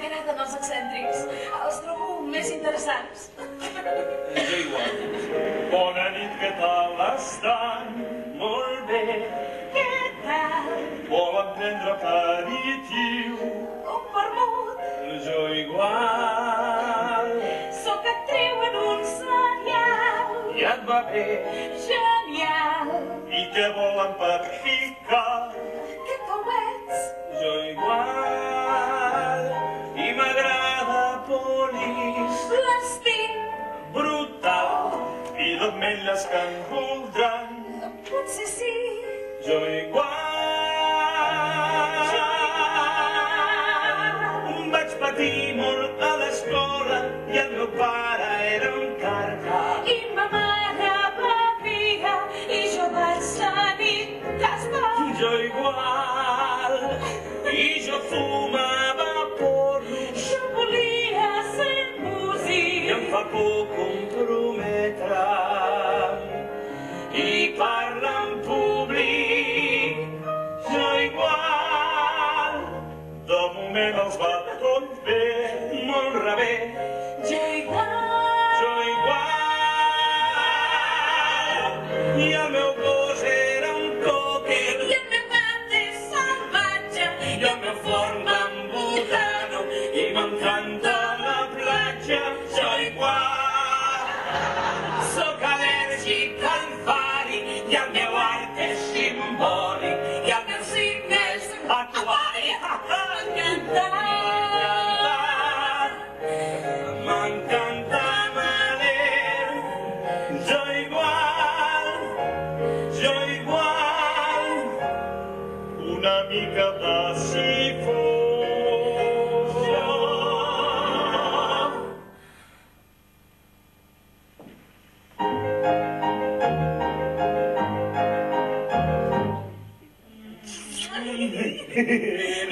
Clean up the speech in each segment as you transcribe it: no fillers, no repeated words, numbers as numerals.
m'agraden els excèntrics. Els trobo més interessants. Jo igual. Bona nit, què tal estan? Molt bé. Què tal? Volen prendre aperitiu? Un vermut. Jo igual. Soc actriu en un serial. I et va bé. Genial. I què volen per picar? Cacauets. Jo igual. I m'agrada polis. L'estic. Brutal. I d'ametlles que en voldran. Potser sí. Jo igual. Vaig patir molt a l'escola i el meu pare era un carca. I ma mare bevia i jo vaig tenir caspa. Jo igual. I jo fumava porros. Jo volia ser músic. I em fa por comprometre'm. I parla en públic. Jo igual. De moment els va tot bé, molt rebé. Jo igual. Jo igual. I el meu gos era un cocker. I el meu gat és salvatge. I el meu forn m'embotano. I m'encanta la platja. Jo igual. Soc al·lèrgic al fari. I el meu art és simbòlic. I el meu signe és aquari. M'encanta. M'encanta Manel. Jo igual. Jo igual. Una mica de sifó.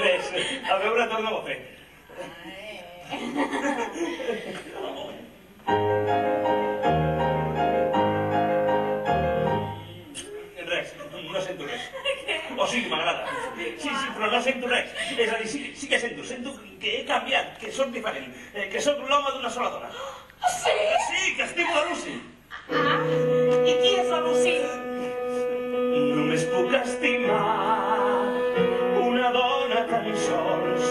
Res, a veure, torna-ho a fer. Res, no sento res. O sigui, m'agrada. Sí, però no sento res. És a dir, sí que sento. Sento que he canviat, que sóc diferent, que sóc l'home d'una sola dona. Sí? Sí, que estimo la Lucy. Ah, i qui és la Lucy? Només puc estimar una dona tan sols.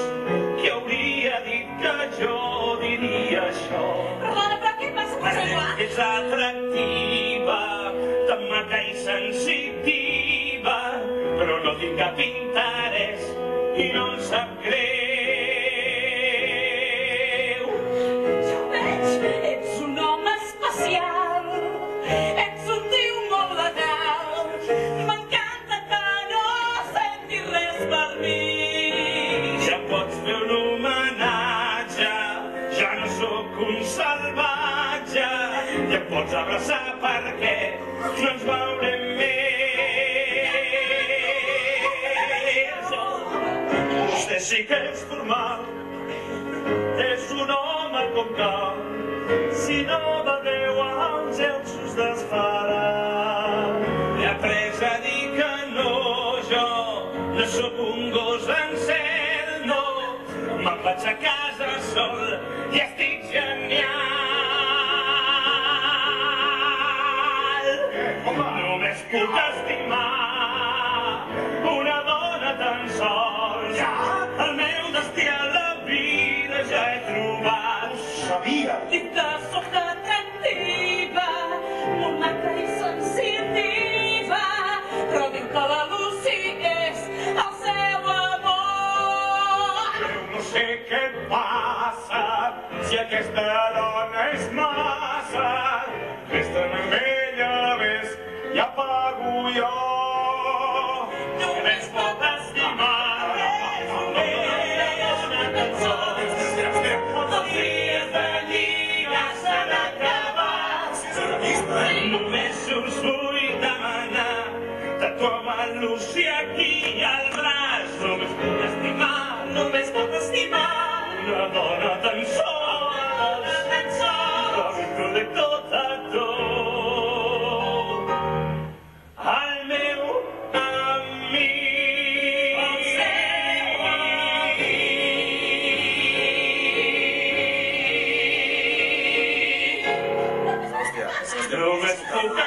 Qui hauria dit que jo diria això? Perdona, però què passa amb això? És atractiva, tan maca i sensitiva, però no tinc cap interès i no em sap greu. Ja ho veig, ets un home especial, ets un tio molt legal, m'encanta que no sentis res per mi. Ja pots fer un homenatge, ja no sóc un salvatge, ja em pots abraçar perquè no ens veurem més. Vostè sí que és formal, és un home com cal, si no beveu els elxos desfarà. He après a dir que no, jo no sóc un gos encel, no, me'n vaig a casa sol i estic genial. Només puc estimar una dona tan sols. El meu destí a la vida ja he trobat. Ho sabia. Dic que sóc atractiva, molt maca i sensitiva, però diu que la Lucy és el seu amor. Però no sé què et passa, si aquesta dona és massa. Vés-te'n amb ella, vés, ja pago jo. Només pot estimar, només una cançó. Els dies de lliga s'han acabat. Només us vull demanar, tatua'm el Lucy aquí al braç. Només pot estimar, només pot estimar una dona tan sols, que vincula tot a tot. El meu amic. Només puc